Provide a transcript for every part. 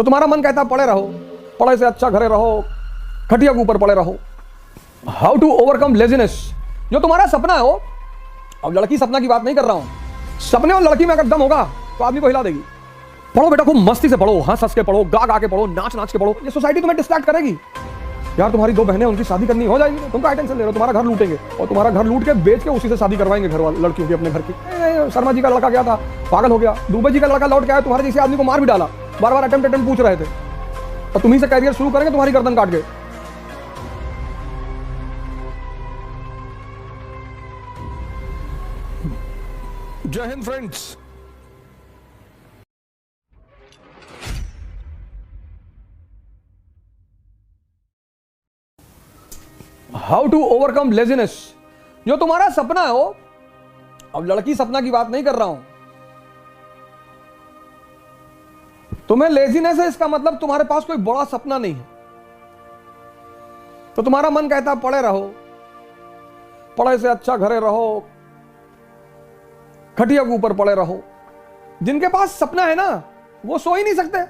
तो तुम्हारा मन कहता पड़े रहो, पढ़ाई से अच्छा घरे रहो, खटिया के ऊपर पड़े रहो। How to overcome laziness. जो तुम्हारा सपना है हो, अब लड़की सपना की बात नहीं कर रहा हूं, सपने और लड़की में अगर दम होगा तो आदमी को हिला देगी। पढ़ो बेटा, खूब मस्ती से पढ़ो, हंस हंस के पढ़ो, गा गा के पढ़ो, नाच नाच के पढ़ो। ये सोसाइटी तुम्हें डिस्ट्रैक्ट करेगी। यार तुम्हारी दो बहनें, उनकी शादी करनी हो जाएगी, तुम क्या टेंशन ले रहे हो? तुम्हारा घर लूटेंगे और तुम्हारा घर लूट के बेच के उसी से शादी करवाएंगे घर वाले लड़कियों की, अपने घर की। शर्मा जी का लड़का गया था, पागल हो गया। दुबे जी का लड़का लौट के आया, तुम्हारे जैसे आदमी को मार भी डाला, बार बार अटेम्प्ट पूछ रहे थे, और तुम्ही से कैरियर शुरू करेंगे, तुम्हारी गर्दन काट के। जय हिंद friends. How to overcome laziness. जो तुम्हारा सपना है हो, अब लड़की सपना की बात नहीं कर रहा हूं, तुम्हें लेजीनेस है, इसका मतलब तुम्हारे पास कोई बड़ा सपना नहीं है। तो तुम्हारा मन कहता पढ़े रहो, पढ़ाई से अच्छा घरे रहो, खटिया के ऊपर पड़े रहो। जिनके पास सपना है ना, वो सो ही नहीं सकते।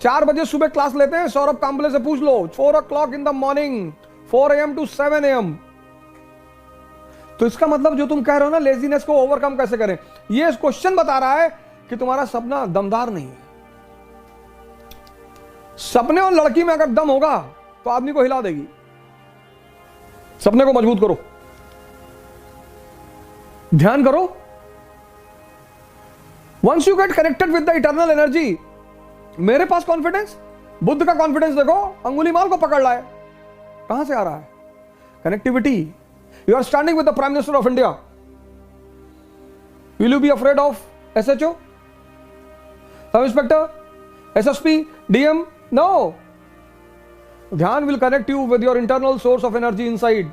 4 बजे सुबह क्लास लेते हैं, सौरभ कांबले से पूछ लो, 4 o'clock in the morning, 4 AM to 7 AM। तो इसका मतलब जो तुम कह रहे हो ना, लेजीनेस को ओवरकम कैसे करें, ये क्वेश्चन बता रहा है कि तुम्हारा सपना दमदार नहीं है। सपने और लड़की में अगर दम होगा तो आदमी को हिला देगी। सपने को मजबूत करो, ध्यान करो। Once you get connected with the eternal energy, मेरे पास कॉन्फिडेंस, बुद्ध का कॉन्फिडेंस देखो, अंगुली माल को पकड़ लाए। कहां से आ रहा है? Connectivity. You are standing with the prime minister of India, will you be afraid of SHO, sub inspector, SSP, DM? No. ध्यान will connect you with your internal source of energy inside,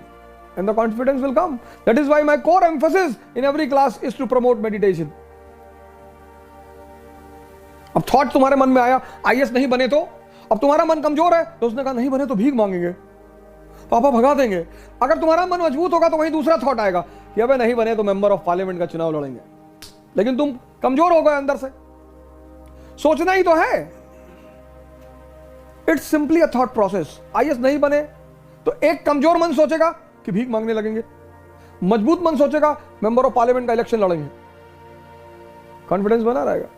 and the confidence will come. That is why my core emphasis in every class is to promote meditation. अब thought तुम्हारे मन में आया, IAS नहीं बने तो, अब तुम्हारा मन कमजोर है तो उसने कहा नहीं बने तो भीख मांगेंगे, पापा भगा देंगे। अगर तुम्हारा मन मजबूत होगा तो वही दूसरा थॉट आएगा कि अबे नहीं बने तो मेंबर ऑफ पार्लियामेंट का चुनाव लड़ेंगे। लेकिन तुम कमजोर हो गए अंदर से, सोचना ही तो है। It's simply a thought process. IAS नहीं बने तो एक कमजोर मन सोचेगा कि भीख मांगने लगेंगे, मजबूत मन सोचेगा मेंबर ऑफ पार्लियामेंट का इलेक्शन लड़ेंगे। कॉन्फिडेंस बना रहेगा।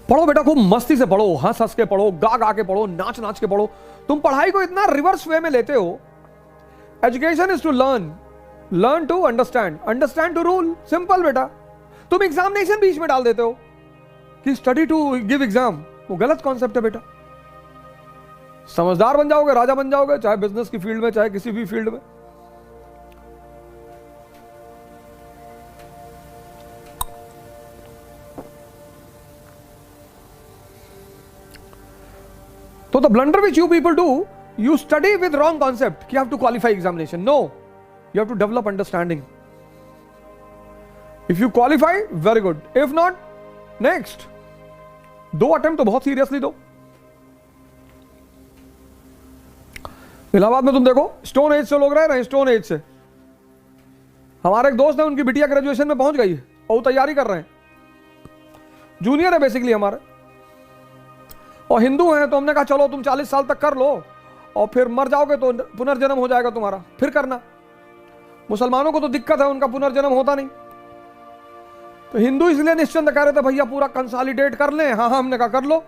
पढ़ो बेटा, खूब मस्ती से पढ़ो, हंस हंस के पढ़ो, गा गा के पढ़ो, नाच नाच के पढ़ो। तुम पढ़ाई को इतना रिवर्स वे में लेते हो। Education is to learn, learn to understand, understand to rule. Simple बेटा। तुम एग्जामिनेशन बीच में डाल देते हो कि स्टडी टू गिव एग्जाम, वो गलत कॉन्सेप्ट है बेटा। समझदार बन जाओगे, राजा बन जाओगे, चाहे बिजनेस की फील्ड में, चाहे किसी भी फील्ड में। तो the blunder which you people do, you study with wrong concept कि have to qualify examination. No, you have to develop understanding. If you qualify, very good, if not, next. 2 attempt तो बहुत seriously दो। इलाहाबाद में तुम देखो, stone age से लोग रह रहे हैं, स्टोन एज से। हमारे एक दोस्त है, उनकी बिटिया ग्रेजुएशन में पहुंच गई है और वो तैयारी कर रहे हैं, जूनियर है बेसिकली हमारे, और हिंदू हैं। तो हमने कहा चलो तुम 40 साल तक कर लो और फिर मर जाओगे तो पुनर्जन्म हो जाएगा तुम्हारा, फिर करना। मुसलमानों को तो दिक्कत है, उनका पुनर्जन्म होता नहीं। तो हिंदू इसलिए निश्चिंत कह रहे थे भैया पूरा कंसोलिडेट कर लें। हाँ हाँ, हमने कहा कर लो,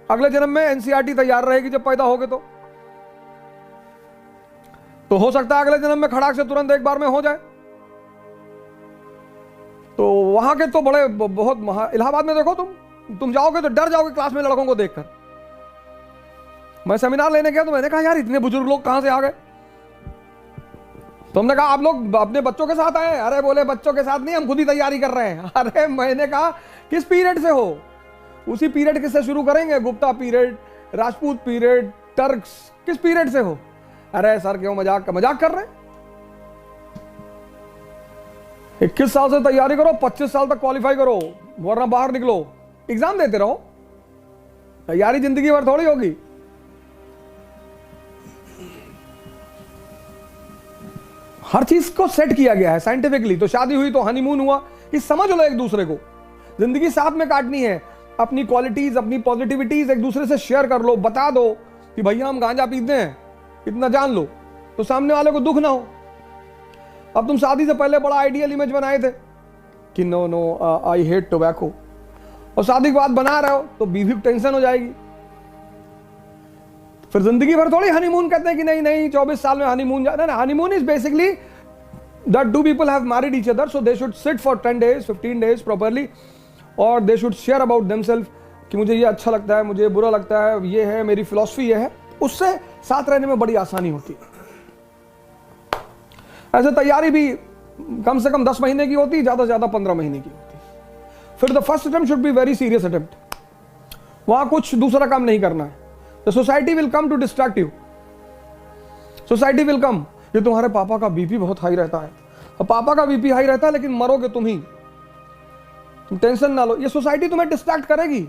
अगले जन्म में NCERT तैयार रहेगी जब पैदा होगे तो हो सकता है अगले जन्म में खड़ाक से तुरंत एक बार में हो जाए। तो वहां के तो बड़े बहुत इलाहाबाद में देखो, तुम जाओगे तो डर जाओगे क्लास में लड़कों को देखकर। मैं सेमिनार लेने गया तो मैंने कहा यार इतने बुजुर्ग लोग कहां से आ गए। तो हमने कहा आप लोग अपने बच्चों के साथ आए? अरे बोले बच्चों के साथ नहीं, हम खुद ही तैयारी कर रहे हैं। अरे मैंने कहा किस पीरियड से हो? उसी पीरियड किससे शुरू करेंगे? Gupta period, Rajput period, Turks, किस पीरियड से हो? अरे सर क्यों मजाक कर रहे हैं? 21 साल से तैयारी करो, 25 साल तक क्वालिफाई करो, वरना बाहर निकलो, एग्जाम देते रहो। तैयारी जिंदगी भर थोड़ी होगी। हर चीज को सेट किया गया है साइंटिफिकली। तो शादी हुई तो हनीमून हुआ कि समझ लो एक दूसरे को, जिंदगी साथ में काटनी है, अपनी क्वालिटीज अपनी पॉजिटिविटीज एक दूसरे से शेयर कर लो, बता दो कि भैया हम गांजा पीते हैं, इतना जान लो, तो सामने वाले को दुख ना हो। अब तुम शादी से पहले बड़ा आइडियल इमेज बनाए थे कि no no I hate tobacco, और शादी के बाद बना रहे हो तो बीवी को टेंशन हो जाएगी। फिर जिंदगी भर थोड़ी हनीमून कहते हैं कि नहीं नहीं 24 साल में हनीमून जा ना। Honeymoon is basically that two people have married each other, so they should sit for 10 days 15 days properly, और they should share about themselves कि मुझे ये अच्छा लगता है, मुझे बुरा लगता है, ये है मेरी फिलॉसफी, ये है। उससे साथ रहने में बड़ी आसानी होती है। ऐसे तैयारी भी कम से कम 10 महीने की होती है, ज्यादा से ज्यादा 15 महीने की होती है। फिर the first attempt should be very serious attempt, वहां कुछ दूसरा काम नहीं करना है। The society will come to distract you, society will come, ये तुम्हारे पापा का बीपी बहुत हाई रहता है, और पापा का बीपी हाई रहता है लेकिन मरोगे तुम ही, तुम टेंशन ना लो। ये सोसाइटी तुम्हें डिस्ट्रैक्ट करेगी।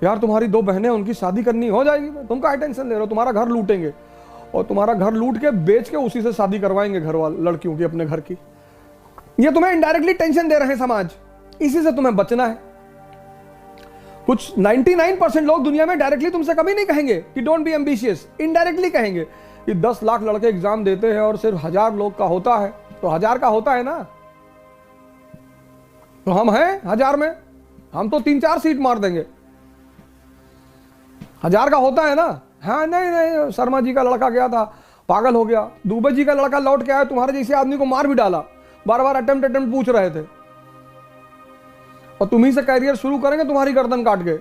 यार तुम्हारी 2 बहनें, उनकी शादी करनी हो जाएगी, तुम क्या टेंशन ले रहे हो, तुम्हारा घर लूटेंगे, और तुम्हारा घर लूट के बेच के उसी से शादी करवाएंगे घर वाले लड़कियों की, अपने घर की। ये तुम्हें इनडायरेक्टली टेंशन दे रहे हैं समाज, इसी से तुम्हें बचना है। कुछ 99% लोग दुनिया में डायरेक्टली तुमसे कभी नहीं कहेंगे कि डोंट बी एम्बिशियस, इनडायरेक्टली कहेंगे कि 10 लाख लड़के एग्जाम देते हैं और सिर्फ 1000 लोग का होता है, तो 1000 का होता है ना, तो हम हैं 1000 में, हम तो 3-4 सीट मार देंगे। 1000 का होता है ना। हाँ नहीं नहीं, शर्मा जी का लड़का गया था, पागल हो गया, दुबे जी का लड़का लौट के आया, तुम्हारे जैसे आदमी को मार भी डाला, बार बार अटेम्प्ट पूछ रहे थे, और तुम्ही से कैरियर शुरू करेंगे तुम्हारी गर्दन काट के।